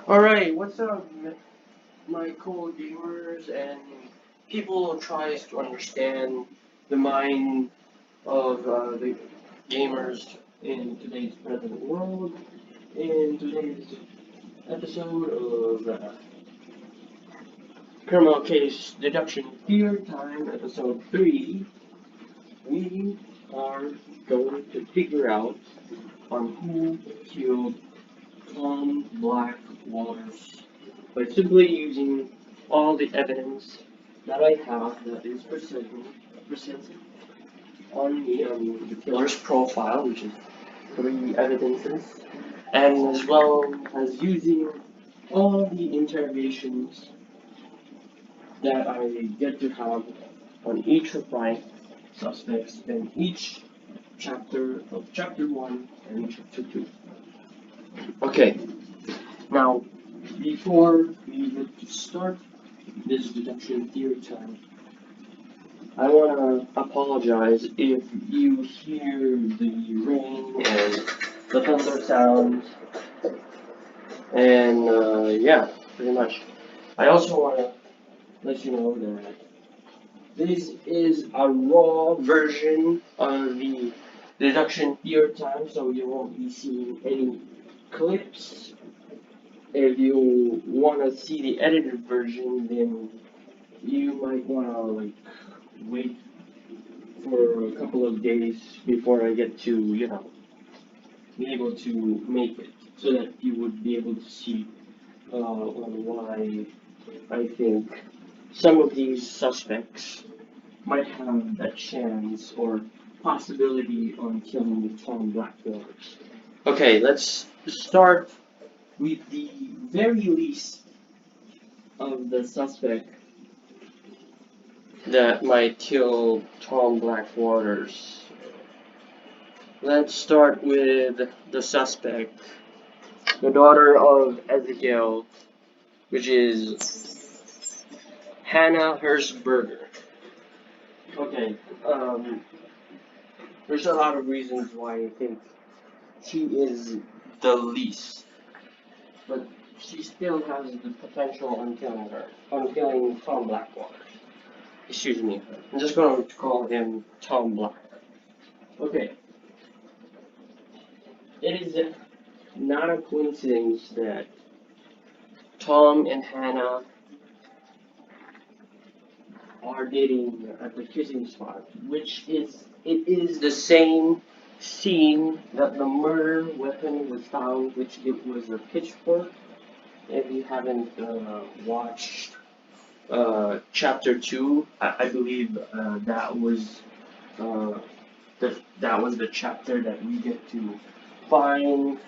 Alright, what's up, my cool gamers and people who tries to understand the mind of the gamers in today's present world. In today's episode of Criminal Case Deduction Theory Time, episode 3, we are going to figure out on who killed Tom Blackwaters by simply using all the evidence that I have that is presented on me on the killer's profile, which is 3 evidences, and as well as using all the interrogations that I get to have on each of my suspects in each chapter of chapter 1 and chapter 2. Okay, now before we get to start this deduction theory time, I want to apologize if you hear the rain and the thunder sounds, and yeah, pretty much. I also want to let you know that this is a raw version of the deduction theory time, so you won't be seeing any clips. If you want to see the edited version, then you might want to wait for a couple of days before I get to, be able to make it, so that you would be able to see on why I think some of these suspects might have a chance or possibility on killing Tom Blackwaters. Okay, let's start with the very least of the suspect that might kill Tom Blackwaters. Let's start with the suspect, the daughter of Ezekiel, which is Hannah Hershberger. Okay, there's a lot of reasons why I think she is the least, but she still has the potential on killing Tom Blackwaters. Excuse me, I'm just going to call him Tom Black. Okay, it is not a coincidence that Tom and Hannah are dating at the kissing spot, it is the same scene that the murder weapon was found, which it was a pitchfork. If you haven't watched chapter 2, I believe uh, that was the chapter that we get to find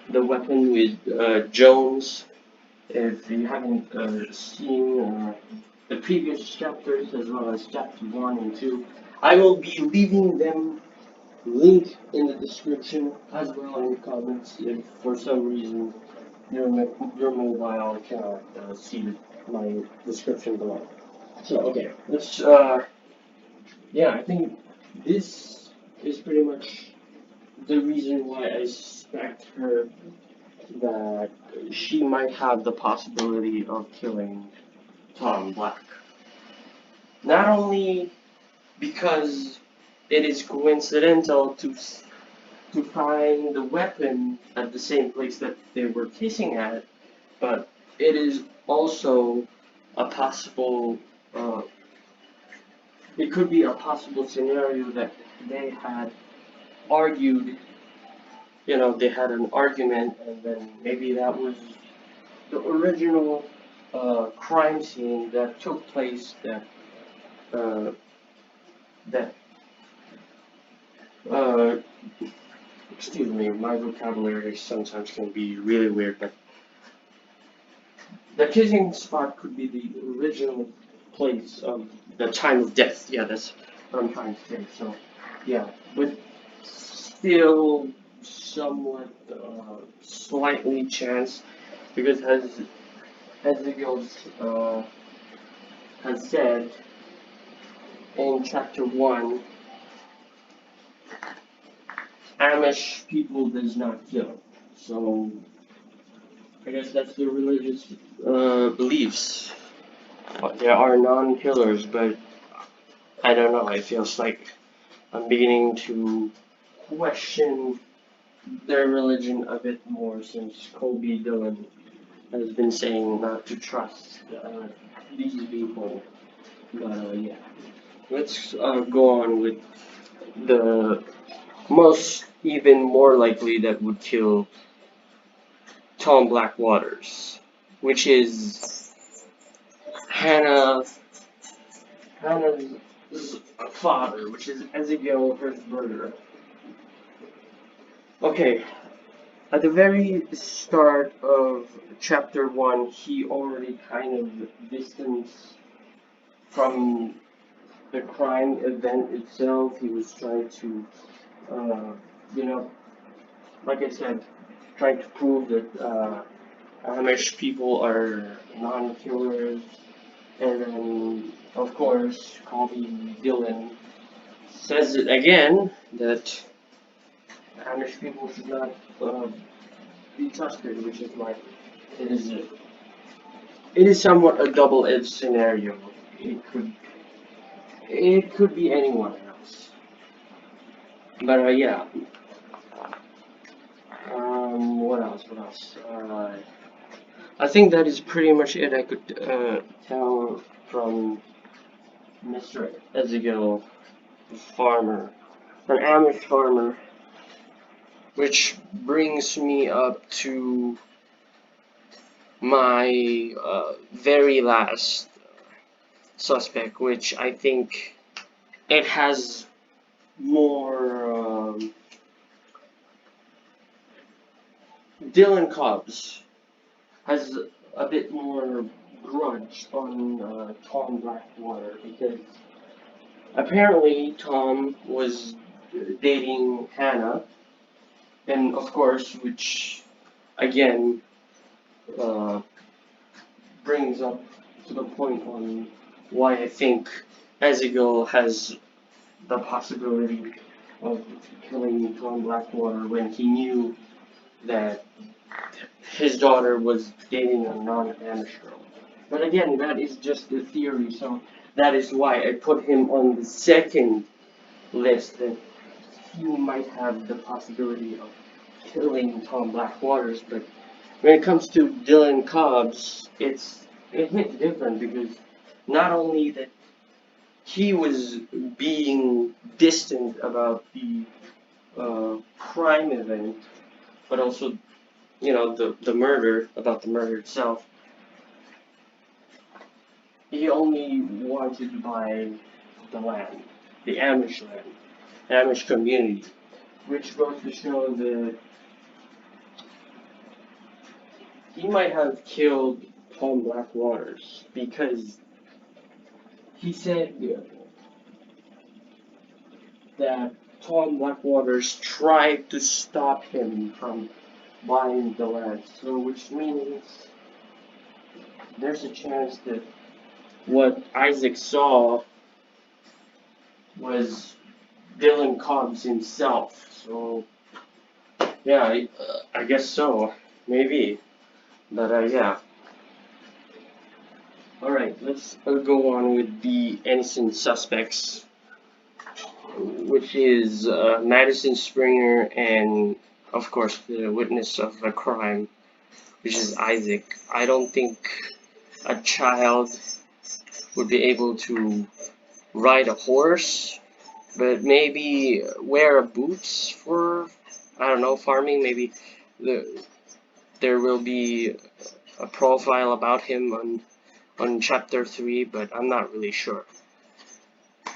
the weapon with Jones. If you haven't seen the previous chapters as well as chapter 1 and 2, I will be leaving them link in the description as well in the comments if for some reason your mobile cannot see my description below. So okay, let's yeah, I think this is pretty much the reason why I suspect her that she might have the possibility of killing Tom Black. Not only because it is coincidental to find the weapon at the same place that they were kissing at, but it is also a possible, it could be a possible scenario that they had argued, they had an argument, and then maybe that was the original crime scene that took place uh, that uh, excuse me, my vocabulary sometimes can be really weird, but the kissing spot could be the original place of the time of death. Yeah, that's what I'm trying to say. So, yeah, but still somewhat slightly chance because as the girls has said in chapter 1, Amish people does not kill. So I guess that's the religious beliefs. There are non-killers, but I don't know. It feels like I'm beginning to question their religion a bit more since Kobe Dylan has been saying not to trust these people. But yeah, let's go on with the most even more likely that would kill Tom Blackwaters, which is Hannah Hannah's father, which is Ezekiel, her brother. Okay, at the very start of chapter 1, he already kind of distanced from the crime event itself. He was trying to, uh, you know, like I said, trying to prove that Amish people are non-killers. And then, of course, Kobe Dylan says it again that Amish people should not be trusted, which is like it is somewhat a double-edged scenario. It could it could be anyone else, but yeah. What else? What else? I think that is pretty much it. I could tell from Mr. Ezekiel, the farmer, an Amish farmer, which brings me up to my very last suspect, which I think it has more. Dylan Cobbs has a bit more grudge on Tom Blackwater because apparently Tom was dating Hannah, and of course, which again uh, brings up to the point on why I think Ezekiel has the possibility of killing Tom Blackwater when he knew that his daughter was dating a non-Amish girl. But again, that is just a theory, so that is why I put him on the second list that he might have the possibility of killing Tom Blackwaters. But when it comes to Dylan Cobbs, it hits different because not only that he was being distant about the crime event, but also the murder, about the murder itself. He only wanted to buy the land, the Amish land, Amish community, which goes to show that he might have killed Tom Blackwaters because he said that Tom Blackwaters tried to stop him from buying the land. So, which means there's a chance that what Isaac saw was Dylan Cobbs himself. So, yeah, I guess so. Maybe. But, yeah. Alright, let's go on with the innocent suspects, which is Madison Springer and, of course, the witness of the crime, which is Isaac. I don't think a child would be able to ride a horse, but maybe wear boots for, I don't know, farming. Maybe the, there will be a profile about him on chapter 3, but I'm not really sure.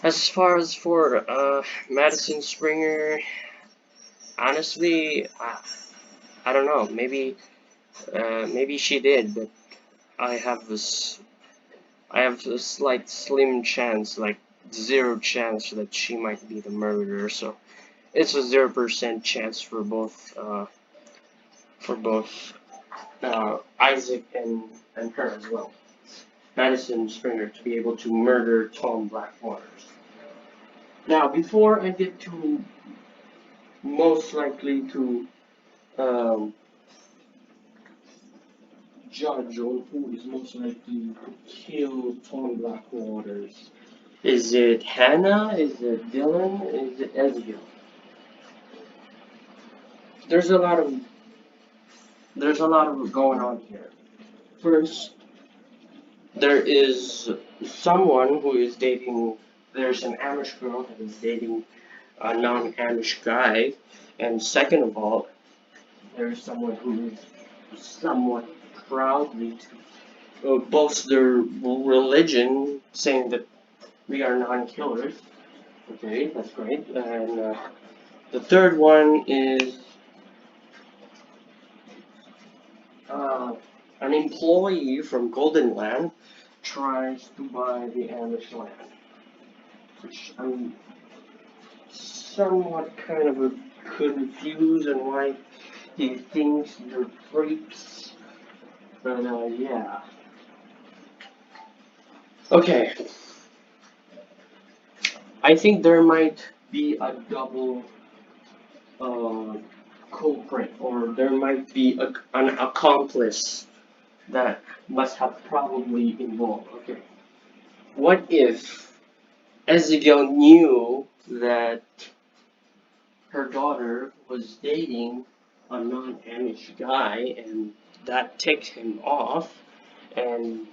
As far as for Madison Springer, honestly, I don't know. Maybe she did, but I have a slight slim chance, like 0 chance that she might be the murderer. So it's a 0% chance for both Isaac and her as well. Madison Springer to be able to murder Tom Blackwaters. Now, before I get to most likely to um, judge on who is most likely to kill Tom Blackwaters. Is it Hannah? Is it Dylan? Is it Ezekiel? There's a lot of going on here. First, there is someone who is dating. There's an Amish girl that is dating a non-Amish guy, and second of all, there's someone who is somewhat proudly boast their religion, saying that we are non-killers. Okay, that's great. And the third one is uh, an employee from Golden Land tries to buy the Amish land, which I'm somewhat kind of confused on why he thinks they're freaks. But yeah. Okay. I think there might be a double uh, culprit, or there might be an accomplice that must have probably involved. Okay. What if Ezekiel knew that her daughter was dating a non-Amish guy and that ticked him off, and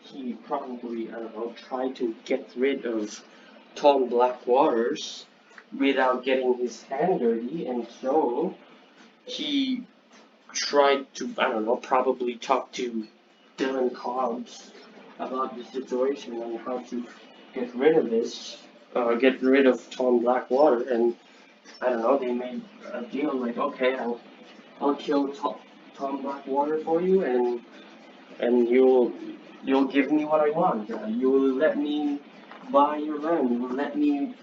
he probably, I don't know, tried to get rid of Tom Blackwaters without getting his hand dirty, and so he tried to, I don't know, probably talk to Dylan Cobbs about the situation and how to get rid of get rid of Tom Blackwater, and I don't know, they made a deal like, okay, I'll kill Tom Blackwater for you, and you'll give me what I want. You'll let me buy your land. You'll let me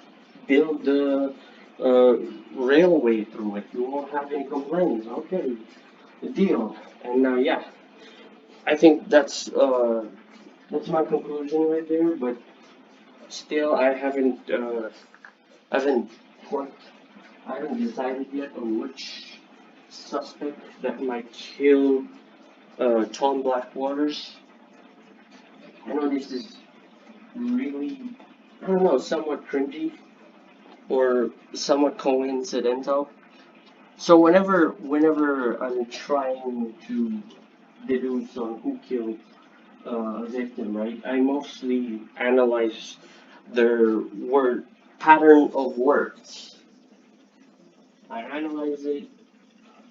build the uh, railway through it. You won't have any complaints. Okay, the deal. And yeah, I think that's my conclusion right there. But still, haven't worked, I haven't decided yet on which suspect that might kill Tom Blackwaters. I know this is really, I don't know, somewhat cringy or somewhat coincidental. So whenever I'm trying to deduce on who killed a victim, right, I mostly analyze their word pattern of words. I analyze it.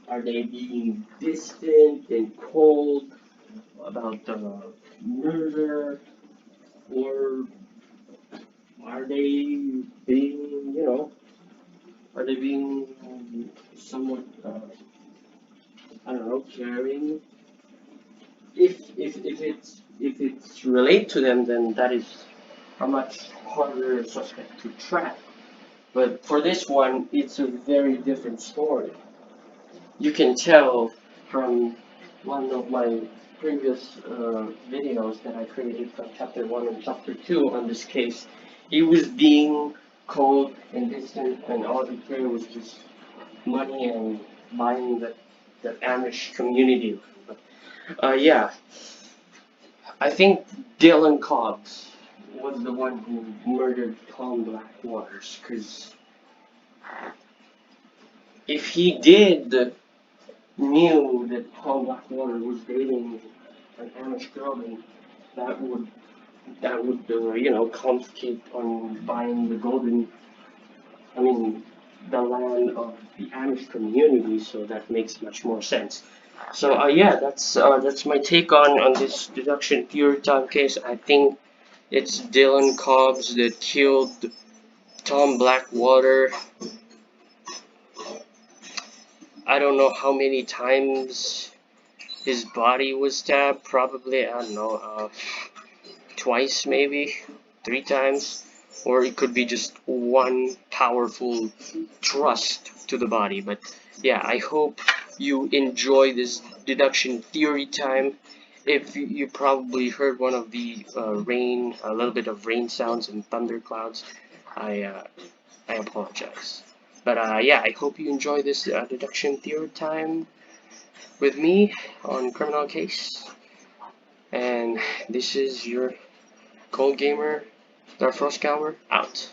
Are they being distant and cold about the murder, or are they being, are they being somewhat, I don't know, caring? If it's related to them, then that is a much harder suspect to track. But for this one, it's a very different story. You can tell from one of my previous videos that I created from chapter 1 and chapter 2 on this case. He was being cold and distant, and all he cared was just money and buying the Amish community. But yeah, I think Dylan Cobbs was the one who murdered Tom Blackwaters, because if he did knew that Tom Blackwater was dating an Amish girl, then that would confiscate on buying the land of the Amish community. So that makes much more sense. So yeah, that's my take on this deduction theory time case. I think it's Dylan Cobbs that killed Tom Blackwater. I don't know how many times his body was stabbed. Probably, I don't know, twice, maybe 3 times, or it could be just one powerful thrust to the body. But yeah, I hope you enjoy this deduction theory time. If you probably heard one of the rain, a little bit of rain sounds and thunderclouds, I uh, I apologize. But yeah, I hope you enjoy this deduction theory time. with me on Criminal Case. And this is your Cold Gamer, Dark Frost Cower, out.